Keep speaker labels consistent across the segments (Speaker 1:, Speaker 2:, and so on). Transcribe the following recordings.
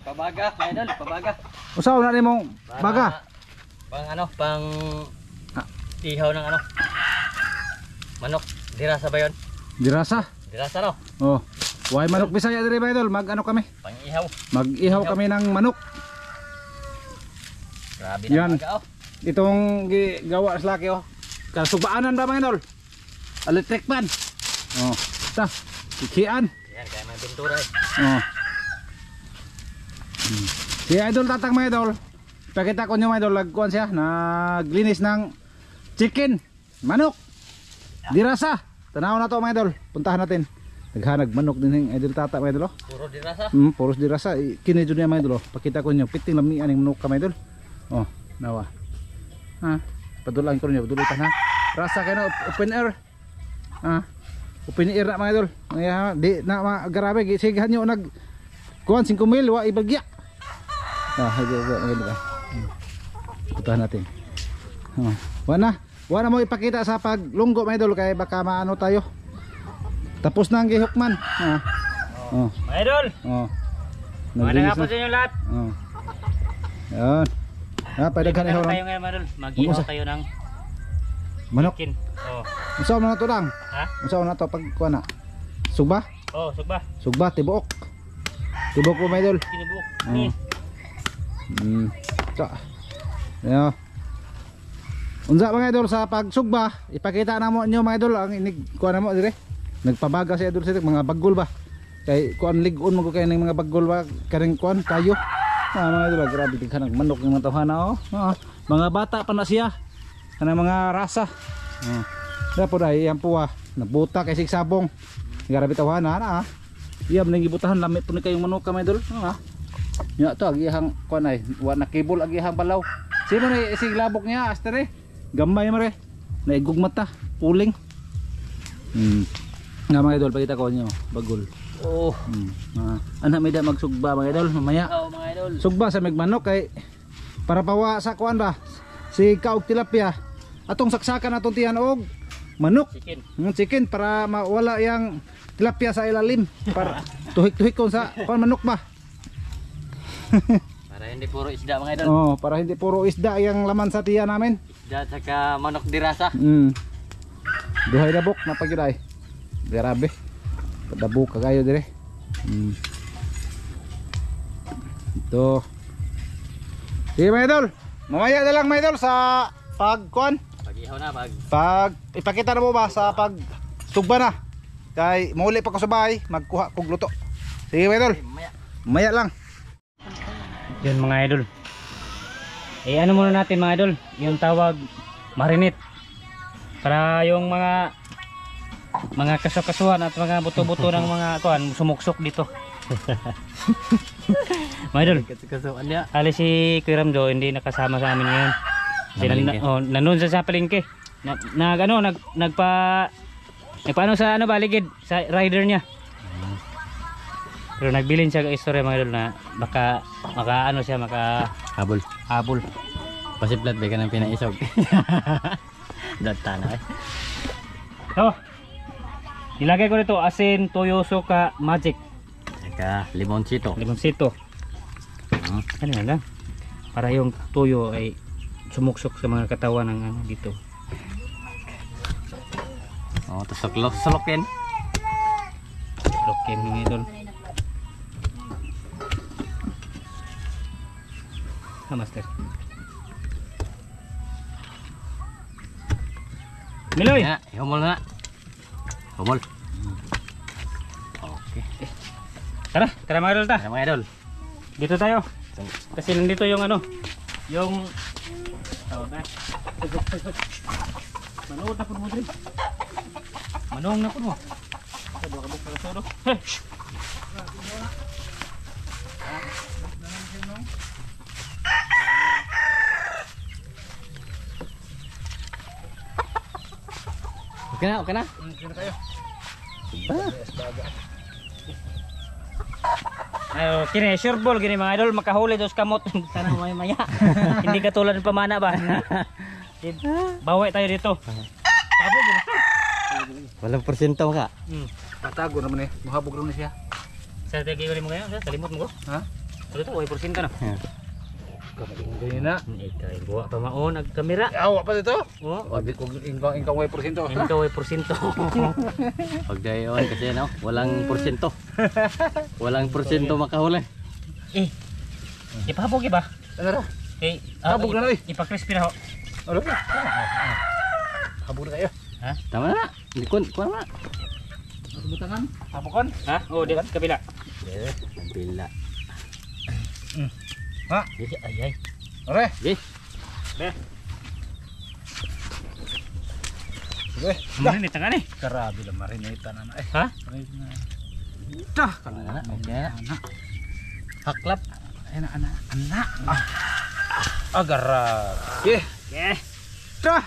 Speaker 1: Pabaga, mga idol, pabaga.
Speaker 2: Usaw na nimong baga.
Speaker 1: Pang ano, pang ihaw ng ano. Manok, dirasa ba 'yon?
Speaker 2: Dirasa.
Speaker 1: Dirasa no.
Speaker 2: Oh. Why manok Bisaya diri mga idol? Mag ano kami?
Speaker 1: Pang ihaw.
Speaker 2: Mag-ihaw kami ng manok.
Speaker 1: Grabe
Speaker 2: Yan.
Speaker 1: na baga oh.
Speaker 2: Itong gawa sa laki oh. Kasubaanan ba mga idol? Electric pan. Oh. Ta. Ikian.
Speaker 1: Yan, kaya may pintura eh.
Speaker 2: Oh. Si idol tatang mga idol. Pakita ko nyo mga idol, lagkuhan siya. Naglinis ng chicken, manok, dirasa. Tanaw na to mga idol. Puntahan natin. Naghanag manok din yung idol tata mga idol oh.
Speaker 1: Puro dirasa.
Speaker 2: Puros dirasa. Kinidyo niya mga idol oh. Pakita ko nyo. Piting lamian yung manok ka mga idol. Oh, nawa. Ha? Padulaan ko nyo. Padulitan ha. Rasa kayo na open air. Ha? Open air na mga idol. Di na mga garabe. Sigahan nyo nag kuhan 5 mil. Wa ibagya. Puntahan natin. Wala mo ipakita sa paglunggo mga idol kaya baka maano tayo. Tapos na ang gihukman.
Speaker 1: Mga idol. Magandang hapon sa inyo lahat.
Speaker 2: Yan. Pwedaghan ihaw
Speaker 1: tayo
Speaker 2: lang.
Speaker 1: ngayon mga idol. Mag-ihaw tayo ng
Speaker 2: Manok.
Speaker 1: chicken.
Speaker 2: Usaw na to lang.
Speaker 1: Ha?
Speaker 2: Usaw na to pag kuha na. Sugba?
Speaker 1: Sugba.
Speaker 2: Sugba, tibuok. Tibuok po mga idol.
Speaker 1: Kinibuk.
Speaker 2: Ayan. Unsa mga idol sa pagsugba, ipakita na mo nyo mga idol ang inig kuha na mo dire. Nagpabaga si idol sir mga bagol ba. Kay kuan ligon mo ko kay ning mga bagol ba karing kuan kayo. Mga idol grabe tighan ng manok ng tawhana oh. Mga bata pa na siya. Kanang mga rasa. Dapo dai yang puwa nabuta kay sigsabong. Grabe tawhana na. Iyam ning gibutahan lamit pud kayong manok ka mga idol. Nya to agihang kuan ay wa nakibol agihang balaw. Sino ni isig labok niya astere? Gambay mare. Naigugmat ta, puling. Nga mga idol pakita ko nyo, bagol. Anak may da magsugba mga idol mamaya.
Speaker 1: Mga idol.
Speaker 2: Sugba sa magmanok kay para pawa sa kuan ba. Si kaog tilapia. Atong saksakan atong tiyan og manok.
Speaker 1: Chicken.
Speaker 2: Chicken para mawala yang tilapia sa ilalim para tuhik-tuhik kon sa kuan manok ba.
Speaker 1: Para hindi puro isda mga idol.
Speaker 2: Para hindi puro isda yung laman sa tiyan namin.
Speaker 1: Isda saka manok dirasa.
Speaker 2: Duhay dabok na pagyuday. Grabe. Dabok kagayo dire. Ito. Sige mga idol. Mamaya na lang mga idol sa pagkuan.
Speaker 1: Pag-ihaw na
Speaker 2: Pag ipakita na mo ba sa pag sugba na. Kay mauli pa ko sa bahay, magkuha kog luto. Sige mga idol. Mamaya lang.
Speaker 1: Yun mga idol. Ano muna natin mga idol, yung tawag marinate. Para yung mga kasukasuhan at mga buto-buto ng mga kuan sumuksok dito. Mga idol, ali si Kuya Ramjo hindi nakasama sa amin ngayon. Nandun sa palengke. Nagpaano sa baligid sa rider niya. Pero nagbilin siya istorya mga idol na baka siya habol.
Speaker 3: Pasiplat ba ka ng pinaisog? Data na eh.
Speaker 1: So, ilagay ko dito asin, toyo, suka, magic.
Speaker 3: Saka limonsito.
Speaker 1: Ano lang. Para yung toyo ay sumuksok sa mga katawan ng dito.
Speaker 3: Tapos solokin.
Speaker 1: Solokin mga idol. Master. Miloy.
Speaker 3: Humol na. Humol. Okay.
Speaker 1: Tara mga idol ta.
Speaker 3: Mga idol.
Speaker 1: Dito tayo. Kasi nandito yung yung manood na po mo din. Manong na po mo. Dua ka buka solo.
Speaker 3: Okay na.
Speaker 2: Okay na tayo.
Speaker 1: Kini sure ball gini mga idol makahuli dos kamot sana maya. Hindi katulad ng pamana ba. Bawi tayo dito.
Speaker 3: Walang porsyento ka.
Speaker 2: Tatago naman eh. Mahabog lang na siya.
Speaker 1: Sa tagi mo ngayon, sa limot mo ko.
Speaker 2: Ha?
Speaker 1: Ito to, 1% na.
Speaker 2: Kamay na.
Speaker 1: Ikaw, buwa pa maon, nag-kamera.
Speaker 2: Awa pa dito.
Speaker 1: Oh,
Speaker 2: Wag kung ingkang way porsyento.
Speaker 1: ikaw 1%.
Speaker 3: Pag dayon kasi no, walang porsyento. Walang porsyento makahuli.
Speaker 1: Eh, ipahapog iba.
Speaker 2: Ano ra?
Speaker 1: Eh,
Speaker 2: Habog na, oy.
Speaker 1: Ipa-crispy na ho.
Speaker 2: Ano? Habog na kayo.
Speaker 1: Ha?
Speaker 3: Tama na. Likon, kuha na.
Speaker 2: Subutangan. Habokon.
Speaker 1: Ha? Oh, di kabila.
Speaker 3: Bila.
Speaker 2: Ha?
Speaker 1: Ay, ay.
Speaker 2: Ore.
Speaker 3: Sige.
Speaker 1: Be,
Speaker 2: Sige.
Speaker 1: marinit na ka ni.
Speaker 2: Karabi lang marinita na. Eh.
Speaker 1: Ha?
Speaker 2: Tah.
Speaker 3: Tama na. Okay na. Haklap.
Speaker 2: Anak. Agarra. Okay.
Speaker 1: Yeah.
Speaker 2: Tah.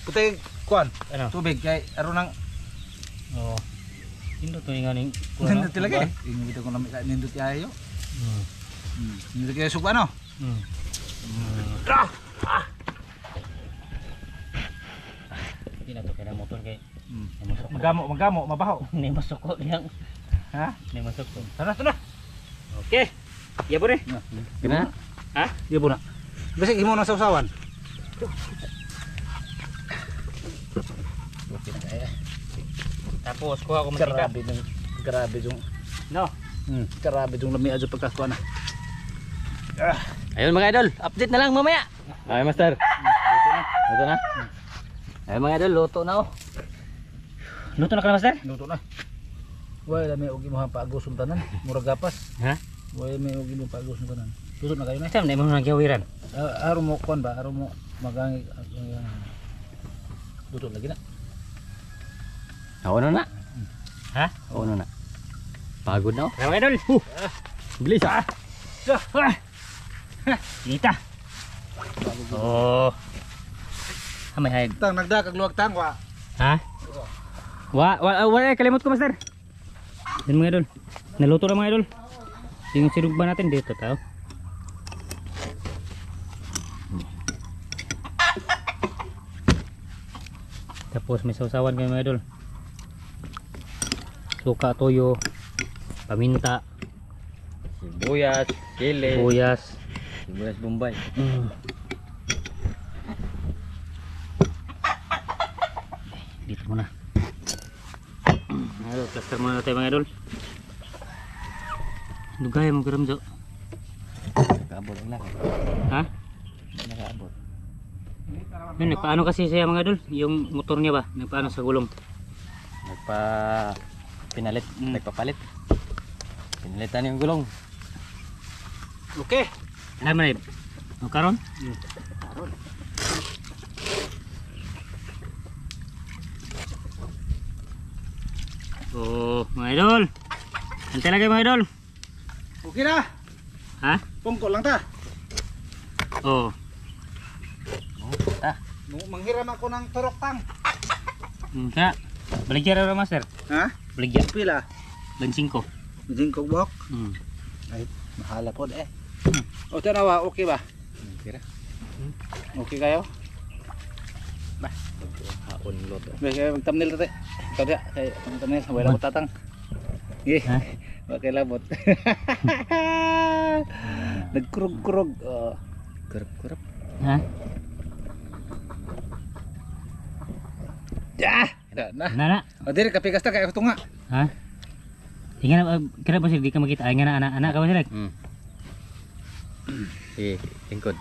Speaker 2: Putay kuan.
Speaker 1: Ano?
Speaker 2: Tubig kay aron nang
Speaker 1: Oh. Hindi to nga ning
Speaker 2: nindot talaga. Ingit ko na nindot ayo. Nindot kay suba no.
Speaker 1: Hindi na to kaya motor kay.
Speaker 2: Magamo, mabaho.
Speaker 1: Ni masuk ko diyang.
Speaker 2: Ha?
Speaker 1: Ni masuk ko.
Speaker 2: Sana.
Speaker 1: Okay. Ya bore.
Speaker 3: Kena.
Speaker 1: Ha?
Speaker 2: Di po na. Basta imo na sausawan.
Speaker 1: Tapos kuha ko mantika.
Speaker 2: Grabe yung
Speaker 1: No.
Speaker 2: grabe yung lami adto pagkasuan na.
Speaker 3: Ayun mga idol, update na lang mamaya. Ay master. Luto na. Ayun mga idol, luto na oh.
Speaker 1: Luto na ka na, master?
Speaker 2: Luto na. Wala may ugi mo paagos tanan, murag gapas.
Speaker 1: Ha?
Speaker 2: Wala may ugi mo paagos tanan. Luto na kayo na.
Speaker 1: Sam, na mo nang gawiran.
Speaker 2: Aro mo kon ba? Aro mo magangi. Luto lagi na.
Speaker 3: Ako na.
Speaker 1: Ha?
Speaker 3: Ako na. Pagod na oh.
Speaker 1: Kaya mga idol.
Speaker 3: Bilis ah.
Speaker 1: Kita. Oh. May hayag.
Speaker 2: Tang nagdakag luwag tang wa.
Speaker 1: Ha? Wala kalimot ko, master. Yan mga idol. Naluto na mga idol. Yung sinugba natin dito tao. Tapos may sausawan kayo mga idol. Suka, toyo, paminta,
Speaker 3: Sibuyas, chili,
Speaker 1: sibuyas.
Speaker 3: sibuyas Bombay.
Speaker 1: Dito muna. Ayo, plaster muna natin mga idol. Dugay mo karam jo.
Speaker 3: Nakaabot ang laki.
Speaker 1: Ha?
Speaker 3: Nakaabot.
Speaker 1: Yun, nagpaano kasi siya mga idol? Yung motor niya ba? Nagpaano sa gulong?
Speaker 3: Pinalit, nagpapalit. Pinalitan yung gulong.
Speaker 2: Okay.
Speaker 1: Alam mo na yun? O karon? Oh, mga idol. Antay lagi mga idol.
Speaker 2: Okay na.
Speaker 1: Ha?
Speaker 2: Pungko lang ta.
Speaker 1: Oh.
Speaker 2: Manghiram ako ng turok tang.
Speaker 1: Ka. Baligyan ra master.
Speaker 2: Ha?
Speaker 1: Baligyan.
Speaker 2: Pila?
Speaker 1: Lan 5.
Speaker 2: Mijing kog bok. Ay, mahala pod eh. O tanawa, okay ba?
Speaker 3: Kira.
Speaker 2: Okay kayo?
Speaker 3: Haon loto.
Speaker 2: May kayo mag-thumbnail tate. Ikaw dia, kay thumbnail, wala ko tatang. Ye.
Speaker 1: Ha?
Speaker 2: Okay labot. Nagkurog-kurog.
Speaker 3: Kurap-kurap.
Speaker 1: Ha?
Speaker 2: Ya, na.
Speaker 1: Nana.
Speaker 2: O dire kapikas ta kay ako tunga.
Speaker 1: Ha? Ingat kira ba sila di ka makita? Ay nga na anak ka ba sila?
Speaker 3: Sige, tingkod.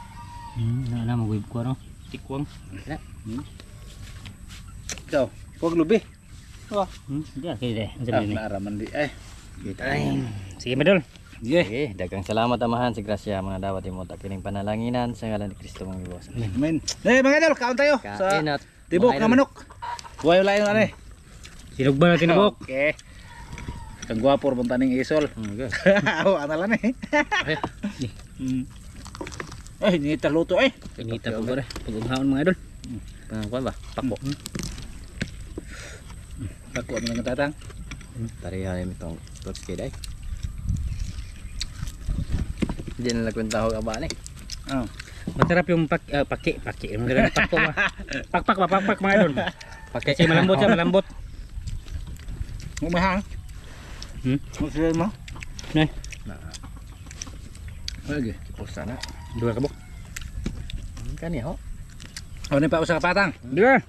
Speaker 1: Na mo guyb ko no. Tikwang.
Speaker 2: Ikaw, huwag lubi.
Speaker 1: Di kay de.
Speaker 2: Naaraman di. Ay.
Speaker 1: Sige madol.
Speaker 2: Ye.
Speaker 3: Sige, dagang salamat amahan si Gracia mga dawat imong kining panalanginan sa ngalan ni Kristo mong Diyos.
Speaker 2: Amen. Eh mga idol, kaon tayo sa
Speaker 3: Kain at
Speaker 2: tibok
Speaker 3: mga
Speaker 2: na
Speaker 3: idol.
Speaker 2: manok. Buhay wala yun ano eh.
Speaker 1: Sinugba natin na bok.
Speaker 2: Okay. Kang guwapo ron taning isol.
Speaker 3: Okay.
Speaker 2: Oh, analan eh. Ay, ni luto eh.
Speaker 1: Pinita po ba pag-umhaon mga idol.
Speaker 3: Pangkuan ba? Pakbo.
Speaker 2: Tako mo ng tatang.
Speaker 3: Tarihan yung itong torch kid ay. Hindi na nagkwenta ko ka ni.
Speaker 2: Oh.
Speaker 1: Masarap yung paki. Yung ganun pakpo ba? Pakpak mga idol.
Speaker 3: Pake.
Speaker 1: Kasi malambot siya, malambot.
Speaker 2: Umahang. Mo sila mo.
Speaker 1: Nay.
Speaker 2: Lagi.
Speaker 3: Pusa na.
Speaker 2: Dua kabuk.
Speaker 3: Kani ho.
Speaker 2: Oh, ni pa usa ka patang.
Speaker 1: Dua.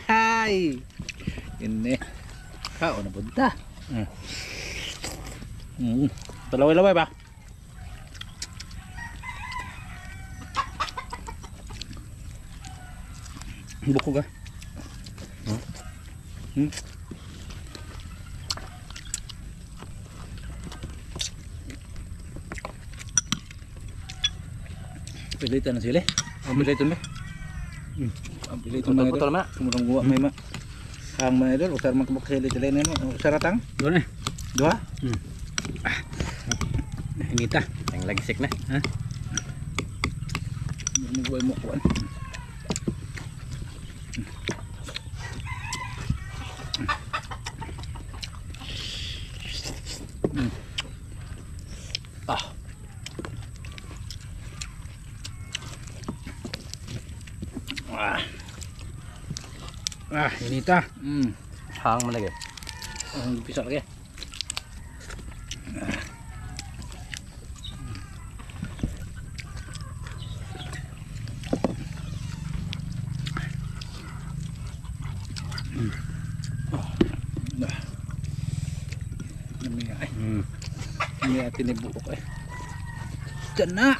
Speaker 2: Hai. Ini. Kau na punta. Talaway-laway ba? Buko ka. Pilitan na sila. Ang pilitan ba? Ang pilitan na
Speaker 3: Putol ma.
Speaker 2: Murang gua may ma. Ang mga idol, usar man kabuk sila talaga mo. Usaratang?
Speaker 1: Doon eh.
Speaker 2: Dua?
Speaker 1: Inita.
Speaker 3: Ang lagsik na.
Speaker 2: Buhay mo kuan.
Speaker 1: Inita.
Speaker 3: Hang mo lagi.
Speaker 2: Ang pisau lagi. Ini atin ibuok eh. Diyan na.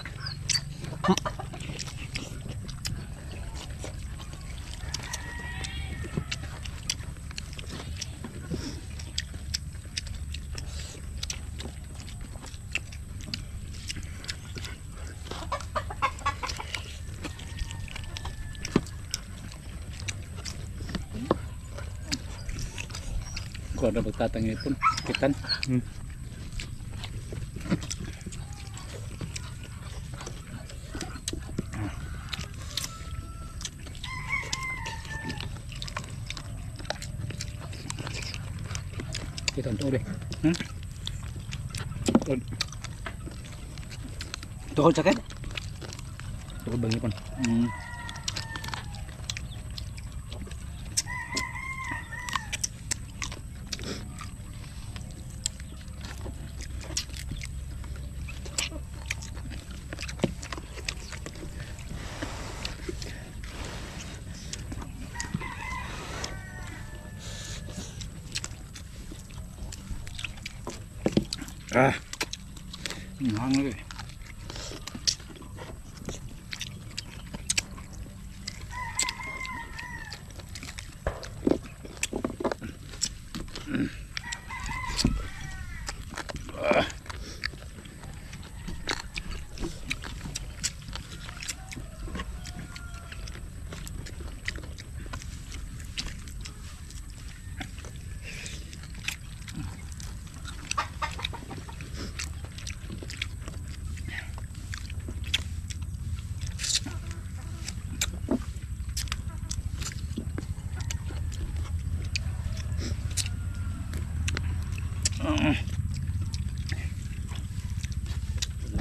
Speaker 2: Kau ada bertatang pun kitan. Kita untuk deh. Tukul sakit?
Speaker 1: Tukul bangi pun.
Speaker 2: Hang lagi.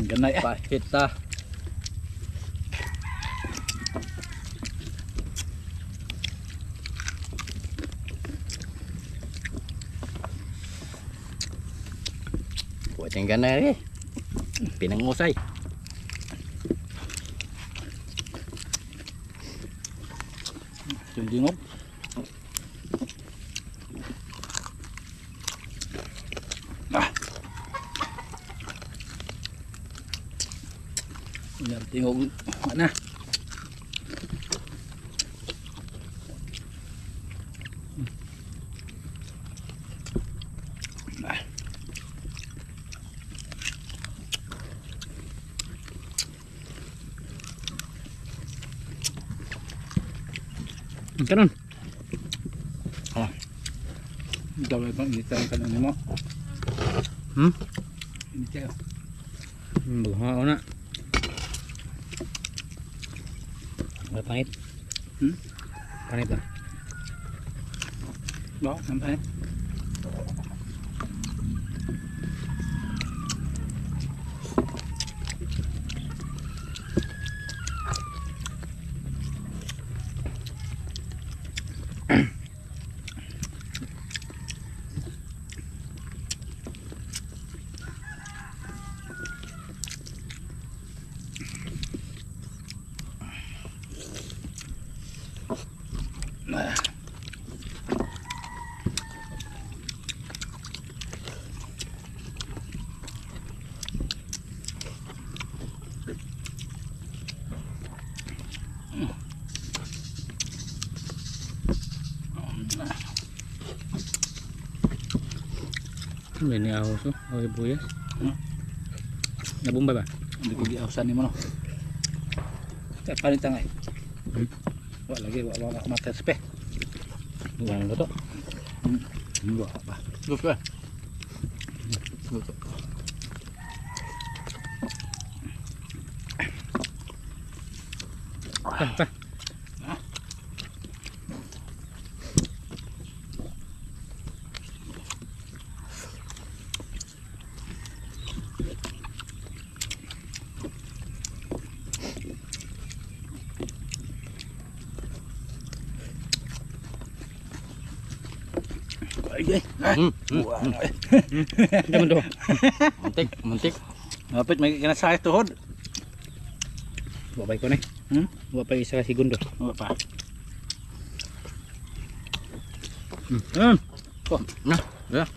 Speaker 2: Ganay
Speaker 3: Pahit ta. Kuwat yung ganay eh. Pinangusay.
Speaker 2: Sundingog. Biar tingog mana?
Speaker 1: Kanon.
Speaker 2: Dawai bang ini tayo kanon mo. Ini tayo.
Speaker 1: Bago na. Wala panit. Panit ba?
Speaker 2: Đó, sampai.
Speaker 1: Ini ahos oh. Ahoy buyas. Nabumba ba?
Speaker 2: Hindi ko giawsan nimo no. Kaya palitan ay. Wala lagi wala ka mataspe.
Speaker 1: Ano to?
Speaker 2: Wala ba.
Speaker 3: Gusto.
Speaker 1: Pa.
Speaker 2: Ay.
Speaker 1: Daman to.
Speaker 3: Muntik, muntik.
Speaker 2: Mapit may kinasay tuhod.
Speaker 1: Babay ko na. Babay isa ka segundo.
Speaker 2: Wala pa.
Speaker 3: Oh, nah, ya.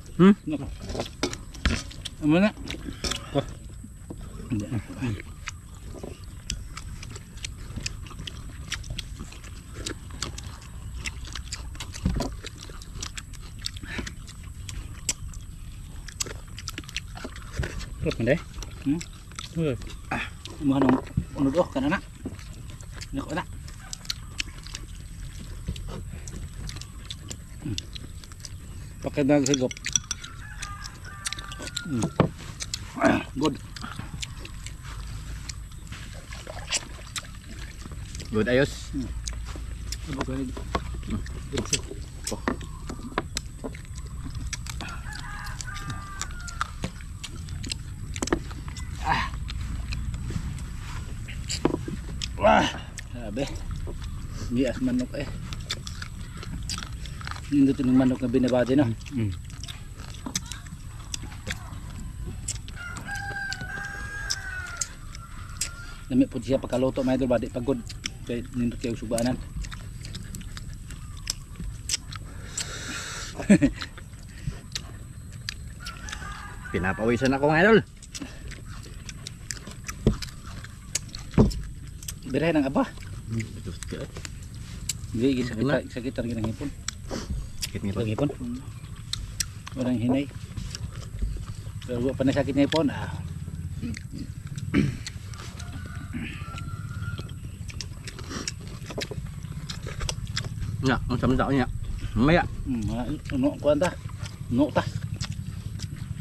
Speaker 2: Ano na?
Speaker 1: Terus mendeh.
Speaker 2: Mo nang unod oh kanana. Nako na. Pakai sigop. Good.
Speaker 3: Good ayos.
Speaker 2: Wah, sabi. Bias manok eh. Hindi ito ng manok na binabadi no. Dami po siya pagkaluto mga idol badi pagod. Kaya nindot kayo subanan.
Speaker 3: Pinapawisan ako ng idol.
Speaker 2: Birahe ng aba. Hindi, sakit talaga ng hipon.
Speaker 3: Sakit nga
Speaker 1: Lagi pun.
Speaker 2: Walang hinay. Pero wala pa na sakit ng hipon.
Speaker 3: Nya, ang samda niya. Mamaya.
Speaker 2: Ano, kuhan ta? No ta.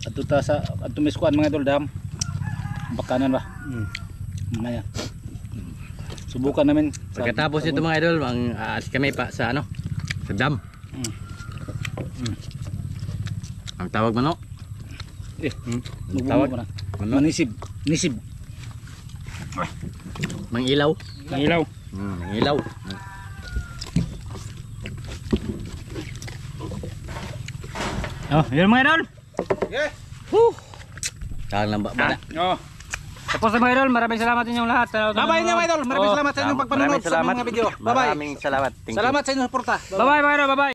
Speaker 2: Ato ta sa, ato miskuan mga idol dam. Bakanan ba? Mamaya. Subukan namin.
Speaker 3: Pagkatapos ito mga idol, aalis kami pa sa ano? Sa dam. Ang tawag mo no?
Speaker 2: Tawag na. Manisib. Nisib.
Speaker 3: Mangilaw.
Speaker 1: Nangilaw.
Speaker 3: Mangilaw.
Speaker 1: Oh, yun mga idol.
Speaker 2: Yeah.
Speaker 3: Kang lamba ba?
Speaker 2: Oh.
Speaker 1: Tapos na mga idol, maraming salamat inyong lahat.
Speaker 2: Bye-bye na mga idol. Maraming salamat sa inyong pagpanonood sa mga video. Bye-bye.
Speaker 3: Maraming salamat. Thank you.
Speaker 2: Salamat sa inyong suporta.
Speaker 1: Bye-bye mga idol, bye-bye.